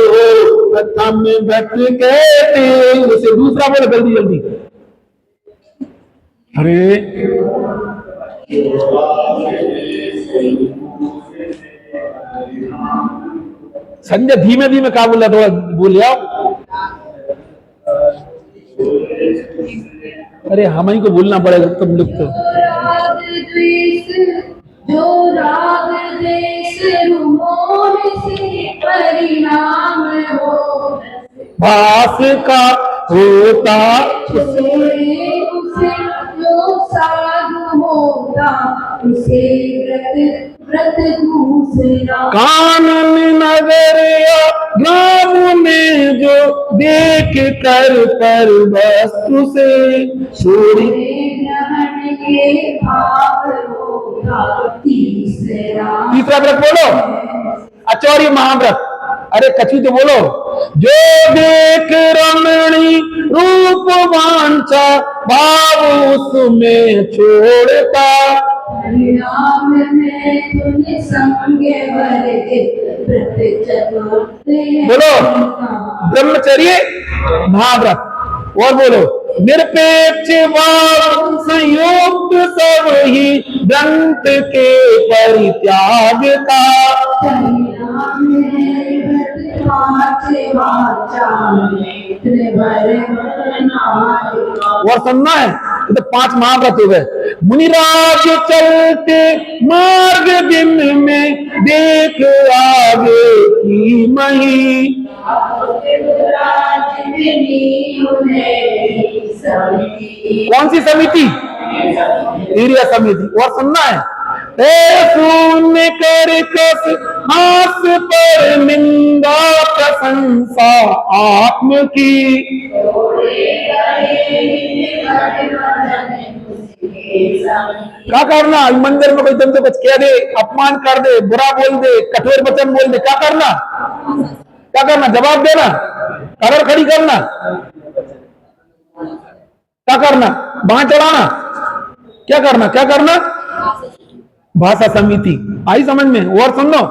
प्रथम भट कहते। उसे दूसरा बोलो जल्दी जल्दी। अरे संजय धीमे धीमे क्या बोला? थोड़ा बोल आओ। अरे हम ही को बोलना पड़ेगा, तुम लोग तो। जो राग द्वेष मोह से परिणाम हो भास का होता उसे जो साधु होता उसे व्रत दूसरा। कानन नगर या ग्राम में जो देख कर पर वस्तु से छोड़ी ग्रहण के भाव होता तीसरा। तीसरा व्रत बोलो, आचार्य महाव्रत। अरे कछु तो बोलो। जो देख रमणी रूप वांछा भाव उसमें छोड़ता परिणाम में तुने संगे वर्गे बोलो ब्रह्मचर्य महाव्रत। और बोलो निरपेक्ष भाव संयुक्त सब ही ग्रंथ के परित्याग का। और सुनना है तो 5 महाव्रत हो गए। मुनिराज चलते मार्ग दिन में देख आगे की मही। कौन सी समिति? एरिया समिति। और सुनना है सुन कर कस हास पर निंदा प्रशंसा आत्म की। क्या करना? मंदिर में कोई तुमसे कुछ कह दे, अपमान कर दे, बुरा बोल दे, कठोर वचन बोल दे, क्या करना? क्या करना? जवाब देना, कदर खड़ी करना, क्या करना? बांह चढ़ाना, क्या करना? क्या करना? भाषा समिति। आई समझ में? और सुन लो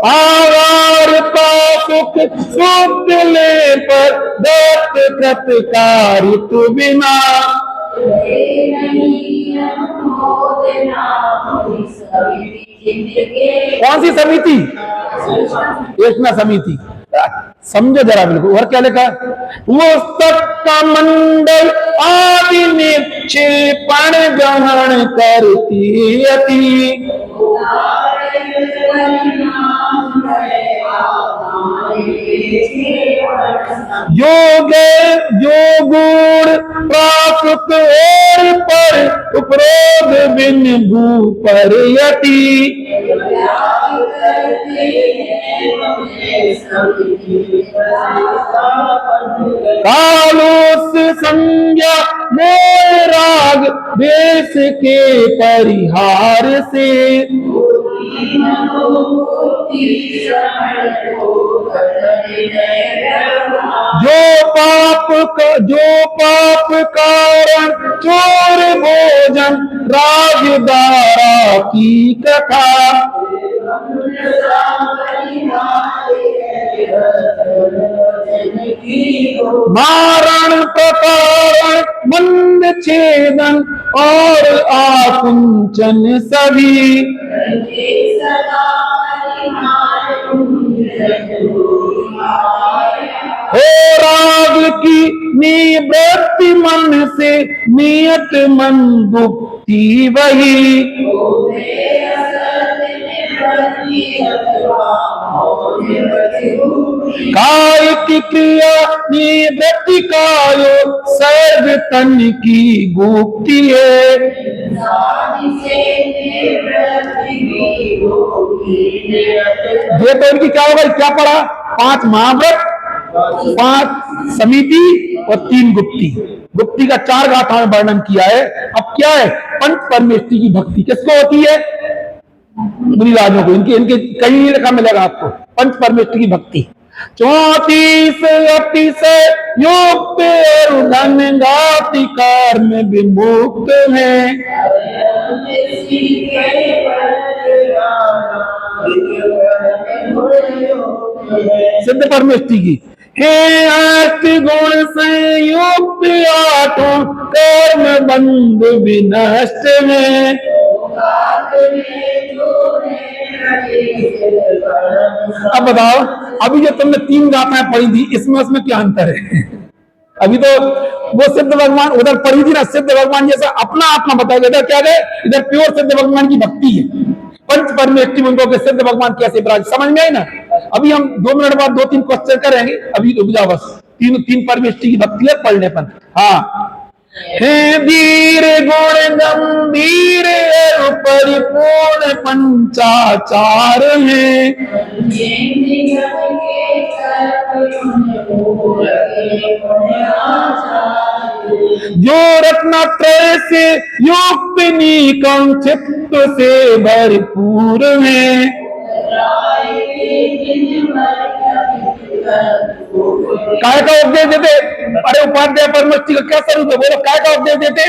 आवार का सुख सुख ले पर दत्त कृतकारित बिना। कौन सी समिति? एकना समिति। समझो जरा बिल्कुल। और क्या लिखा? पुस्तक का मंडल आदि निक्षेपण ग्रहण करती अति। जो गुण प्राप्त और पर उपरोध बिन भू पर यति। कालोस संज्ञा मोह राग देश के परिहार से। जो पाप कारण चोर भोजन राजदारा की कथा। मारण प्रकार मंद छेदन और आकुंचन सभी। हो राग की निवृत्ति मन से नियत मन गुप्ती वही। काय की क्रिया निवृत्ति कायो सर्व तन की गुप्ति है। ये तो इनकी क्या होगा, क्या पढ़ा? 5 महाव्रत, 5 समिति और 3 गुप्ती। गुप्ती का 4 गाथा में वर्णन किया है। अब क्या है? पंच परमेष्टि की भक्ति किसको होती है? मुनिराजों को। इनके कहीं लिखा मिलेगा आपको पंच परमेष्टि की भक्ति। 34 अतिशय युक्त और धन गातिकार में विमुक्त है। सिद्ध परमेष्टि की हे 8 गुण संयुक्त 8 कर्म बंध विनष्ट में। अब बताओ, अभी जो तुमने 3 गाथाएं पढ़ी थी इसमें उसमें क्या अंतर है? अभी तो वो सिद्ध भगवान उधर पढ़ी थी ना, सिद्ध भगवान जैसा अपना आत्मा बताया। इधर क्या गए? इधर प्योर सिद्ध भगवान की भक्ति है। पंच परमेष्टि उनको के सिद्ध भगवान कैसे विराज, समझ में आई ना? अभी हम 2 मिनट बाद 2-3 क्वेश्चन करेंगे। अभी रुक जाओ बस, 3 परमेष्टि की भक्ति है पढ़ने पर। हाँ, हे वीर गुण गंभीर परिपूर्ण पंचाचार है। जो रत्नत्रय से युक्त निकम चित्त से भरपूर है। काय का उपदेश देते? अरे उपाध्याय परमेष्टि का क्या स्वरूप है? बोलो, काय का उपदेश देते?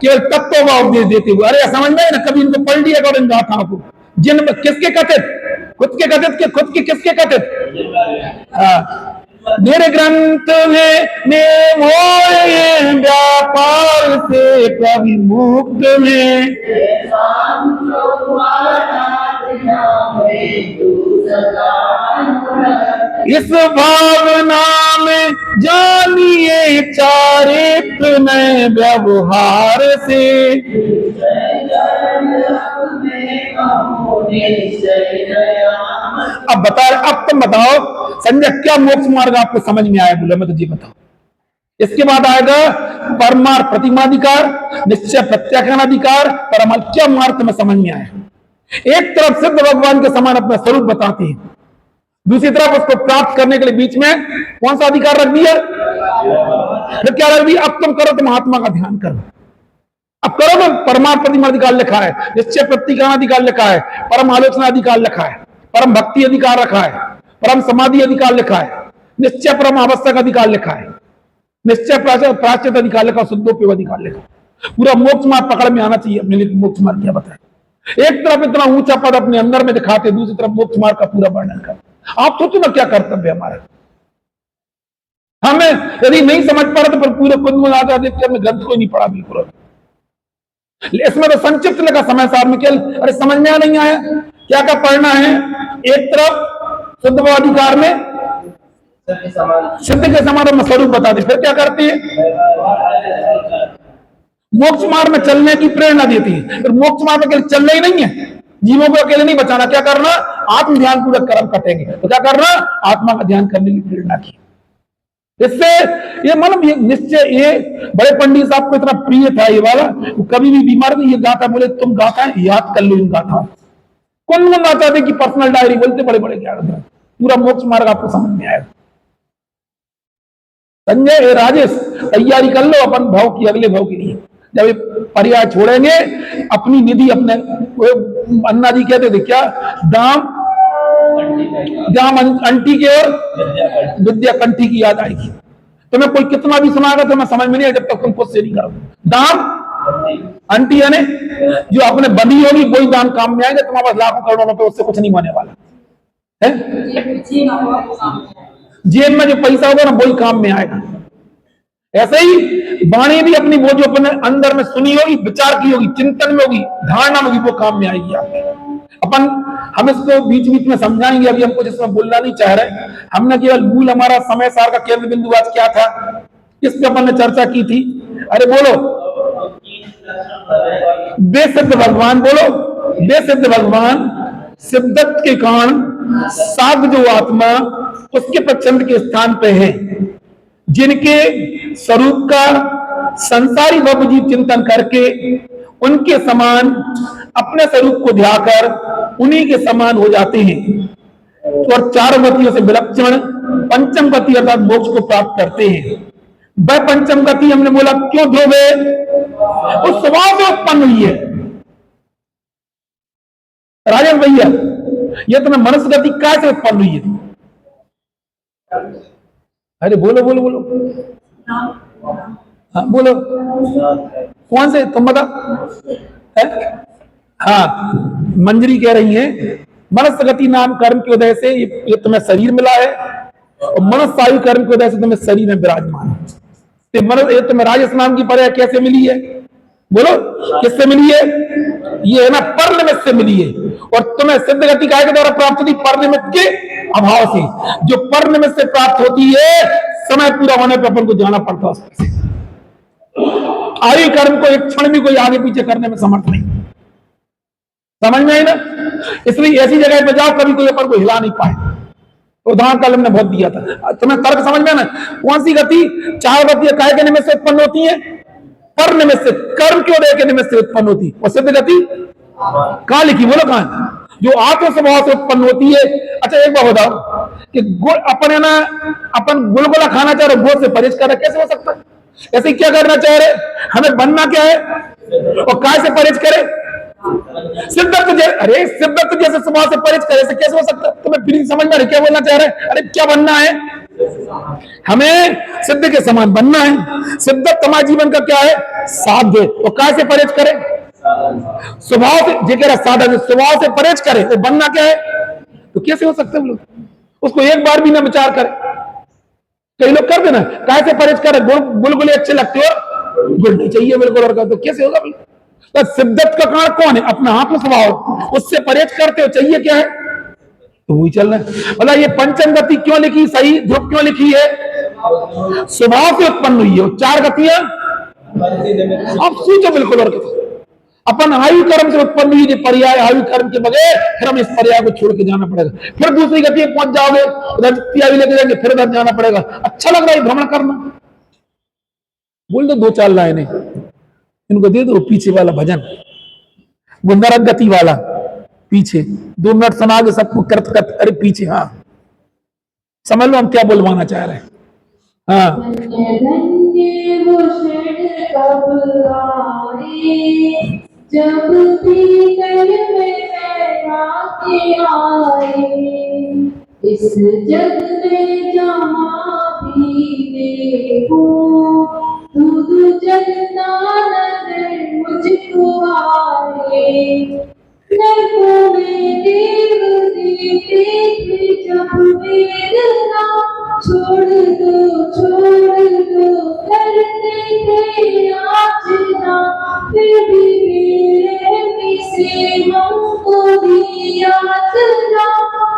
केवल तत्व का उपदेश देते हुए। अरे समझ में ना, कभी इनको पढ़ लिया करो इन गाथाओं को। जिन किसके कथित? खुद के कथित के खुद के किसके कथित? मेरे ग्रंथ में व्यापार से कभी मुक्त में। इस भावना में जानिए चारित्र में व्यवहार से। अब तुम बताओ संजय, क्या मोक्ष मार्ग आपको समझ में आया? बोलो, मैं तुझे बताओ। इसके बाद आएगा परमार्थ प्रतिमाधिकार, निश्चय प्रत्याख्यानाधिकार, परमल। क्या मार्ग तुम्हें समझ में आया? एक तरफ सिद्ध भगवान के समान अपना स्वरूप बताते हैं, दूसरी तरफ उसको प्राप्त करने के लिए बीच में कौन सा अधिकार रख दिया? फिर क्या रख दिया? अब तुम करो, तुम आत्मा का ध्यान करो। अब करो ना, परमार्थ प्रतिमाधिकार लिखा है, निश्चय प्रत्याख्यानाधिकार लिखा है, परम आलोचना अधिकार लिखा है, परम भक्ति अधिकार रखा है, परम समाधि अधिकार लिखा है, निश्चय परम आवश्यक अधिकार लिखा है, निश्चय प्राश्चित अधिकार लिखा, शुद्धोपयोग अधिकार लिखा। पूरा मोक्ष मार्ग पकड़ में आना चाहिए अपने लिए। मोक्ष मार्ग क्या बताए? एक तरफ इतना ऊंचा पद अपने अंदर में दिखाते, दूसरी तरफ मोक्ष मार्ग का पूरा वर्णन कर। आप सोचो ना क्या कर्तव्य हमारा। हमें यदि नहीं समझ पा रहे तो फिर पूरे खुद में आ जाते कि हमने ग्रंथ को नहीं पढ़ा बिल्कुल। इसमें तो संक्षिप्त लिखा समय सार में। क्या अरे समझ में नहीं आया क्या क्या पढ़ना है? एक तरफ शुद्ध अधिकार में सिद्ध के समान में स्वरूप बता दे, फिर क्या करती है? मोक्ष मार्ग में चलने की प्रेरणा देती है। फिर मोक्ष मार्ग में चलना ही नहीं है, जीवों को अकेले नहीं बचाना। क्या करना? आत्म ध्यान पूर्वक कर्म कटेंगे तो क्या करना? आत्मा का ध्यान करने की प्रेरणा की। इससे ये मतलब ये निश्चय, ये बड़े पंडित साहब को इतना प्रिय था ये वाला, कभी भी बीमार नहीं। ये गाथा बोले, तुम गाथा याद कर लो इन गाथा। कौन गाता थे कि पर्सनल डायरी बोलते बड़े बड़े क्या करते? पूरा मोक्ष मार्ग आपको समझ में आएगा। संजय राजेश तैयारी कर लो अपन भाव की, अगले भाव की नहीं। जब ये पर्याय छोड़ेंगे अपनी निधि अपने, अन्ना जी कहते थे क्या, दाम अंटी के और विद्या कंठी की याद आएगी। तुम्हें कोई कितना भी सुनाएगा तो मैं समझ में नहीं आएगा जब तक तुम खुद से नहीं करोगे। दाम अंटी यानी जो अपने बंधी होगी वही दाम काम में आएगा। तुम्हारे पास लाखों करोड़ों रुपए, उससे कुछ नहीं होने वाला है। जेब में जो पैसा होगा ना वही काम में आएगा। ऐसे ही वाणी भी अपनी वो जो अपने अंदर में सुनी होगी, विचार की होगी, चिंतन में होगी, धारणा में होगी, वो काम में आएगी आपके। अपन हम इसको बीच बीच में समझाएंगे, अभी हमको जिसमें बोलना नहीं चाह रहे। हमने केवल मूल हमारा समय सार का केंद्र बिंदु आज क्या था, इस पे अपन ने चर्चा की थी। अरे बोलो, बेसिद्ध भगवान, बोलो बेसिद्ध भगवान, सिद्धत के कारण साध जो आत्मा उसके प्रचंड के स्थान पे है, जिनके स्वरूप का संसारी भवजीव चिंतन करके उनके समान अपने स्वरूप को ध्याकर उन्हीं के समान हो जाते हैं, और चार गतियों से विलक्षण पंचम गति अर्थात मोक्ष को प्राप्त करते हैं। वह पंचम गति हमने बोला क्यों ध्रुव है, उस स्वभाव से उत्पन्न हुई है। राजेश भैया, यह तुम्हें मनुष्य गति कैसे उत्पन्न हुई है? अरे बोलो बोलो बोलो, हाँ बोलो, कौन से तुम बता? हाँ, मंजरी कह रही है मनुष्य गति नाम कर्म के उदय से ये तुम्हें शरीर मिला है, और मनुष्य आयु कर्म के उदय से तुम्हें शरीर में विराजमान है। ये तुम्हें राजस नाम की पर्याय कैसे मिली है? बोलो किससे मिली है? ये है ना, पर निमित्त से मिली है। और तुम्हें सिद्ध गति काय के द्वारा प्राप्त होती? पर निमित्त के अभाव से। जो पर निमित्त से प्राप्त होती है, समय पूरा होने पर अपन को जाना पड़ता है। आयु कर्म को एक क्षण भी कोई आगे पीछे करने में समर्थ नहीं। समझ में आई ना? इसलिए ऐसी जगह पे जाओ कभी कोई अपन को हिला नहीं पाए। उदाहरण कल हमने बहुत दिया था, तुम्हें तर्क समझ में ना? कौन सी गति चार गति काय के निमित्त से उत्पन्न होती है? पर निमित्त से, कर्म के उदय के निमित्त से उत्पन्न होती है। और सिद्ध गति कहां लिखी? बोलो कहां? जो आत्म स्वभाव से उत्पन्न होती है। अच्छा एक बात बताओ कि गुड़ अपन है ना, अपन गुलगुला खाना चाह रहे, गुड़ से परहेज कर रहे, कैसे हो सकता है? ऐसे क्या करना चाह रहे? हमें बनना क्या है, और काय से परहेज करे? सिद्धत्व। अरे सिद्धत्व जैसे स्वभाव से परहेज करे, ऐसे कैसे हो सकता है? तुम्हें फिर समझ में क्या बोलना चाह रहे? अरे क्या बनना है? हमें सिद्ध के समान बनना है। सिद्धत्व हमारे जीवन का क्या है? साध्य। और काय से परहेज करे? स्वभाव से, जे कह रहा साधन, स्वभाव से परहेज करे, तो बनना क्या है? तो कैसे हो सकते हम लोग? उसको एक बार भी ना विचार करें। कई लोग कर देना, काय से परहेज करे? गुलगुले अच्छे लगते हो, गुल नहीं चाहिए बिल्कुल, और तो कैसे होगा? तो सिद्धत का कारण कौन है? अपना आत्म स्वभाव, उससे परहेज करते हो, चाहिए क्या है? तो वही चल रहा है। बोला ये पंचम गति क्यों लिखी? सही ध्रुव क्यों लिखी है? स्वभाव से उत्पन्न हुई है। और चार गतियां आप सोचो बिल्कुल, और अपन आयु कर्म से उत्पन्न हुई पर्याय, आयु कर्म के बगैर फिर हम इस पर्याय को छोड़ के जाना पड़ेगा। फिर दूसरी गति पहुंच जाओगे, उधर भी लेके जाएंगे, फिर उधर जाना पड़ेगा। अच्छा लग रहा है भ्रमण करना? बोल दो 2-4 लाइनें इनको दे दो। पीछे वाला भजन, वो नरक गति वाला, पीछे 2 मिनट सुना के सबको करत करत। अरे पीछे, हाँ समझ लो हम क्या बोलवाना चाह रहे हैं। हाँ, धन्य वो क्षण कब आए, जब भीतर में वैराग्य आए। इस जग में जहाँ भी देखूं, तू जगता नजर मुझको आए। नरकों में देव देते जब वेदना, छोड़ दो करते थे याचना। फिर भी बेरहमी से हमको दी यातना।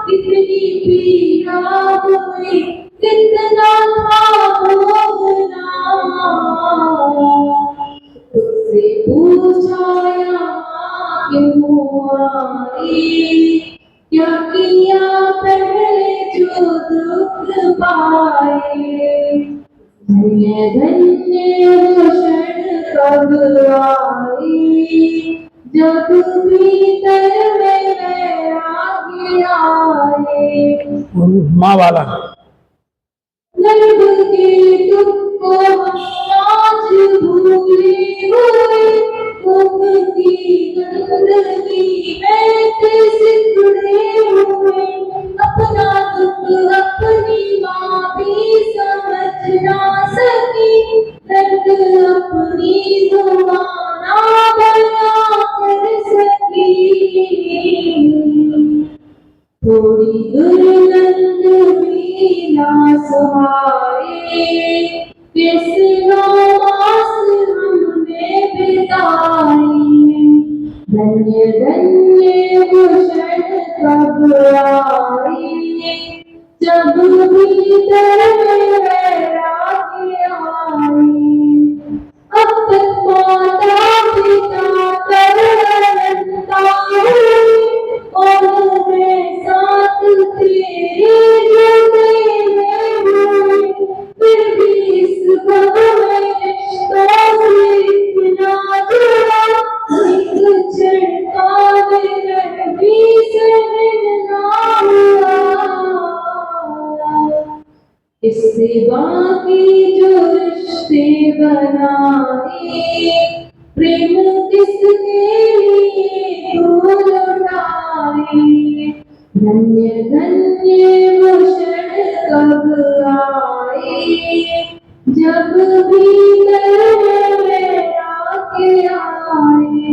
कितनी पीड़ा हुई, कितना था भोगना। तुझसे पूछा यहाँ क्यों आई, क्या किया पहले जो दुख पाए। धन्य धन्य वो क्षण कब आई, जब भीतर में वैराग्य आए। माँ वाला नर्क के दुख को हम आज भूले हुए, दुख की गंदगी में सिकुड़े हुए। अपना दुख अपनी माँ भी समझ ना सकी, दर्द अपनी जुबान ना बयां कर सकी। थोड़ी दुर्गंध भी ना सहाए, कैसे धन्य धन्य वो क्षण कब आई जब भीतर में वैराग्य आई। अब तक माता पिता करता है और मैं साथ तेरे जो तेरे हुए फिर भी इस भव में रिश्तों से इतना जुड़ा एक क्षण का विरह भी सहन ना हुआ। इससे बाकी जो रिश्ते बनाए प्रेम किसके लिए भूल उठाए। धन्य धन्य वो क्षण कब आए जब भीतर में वैराग्य आए।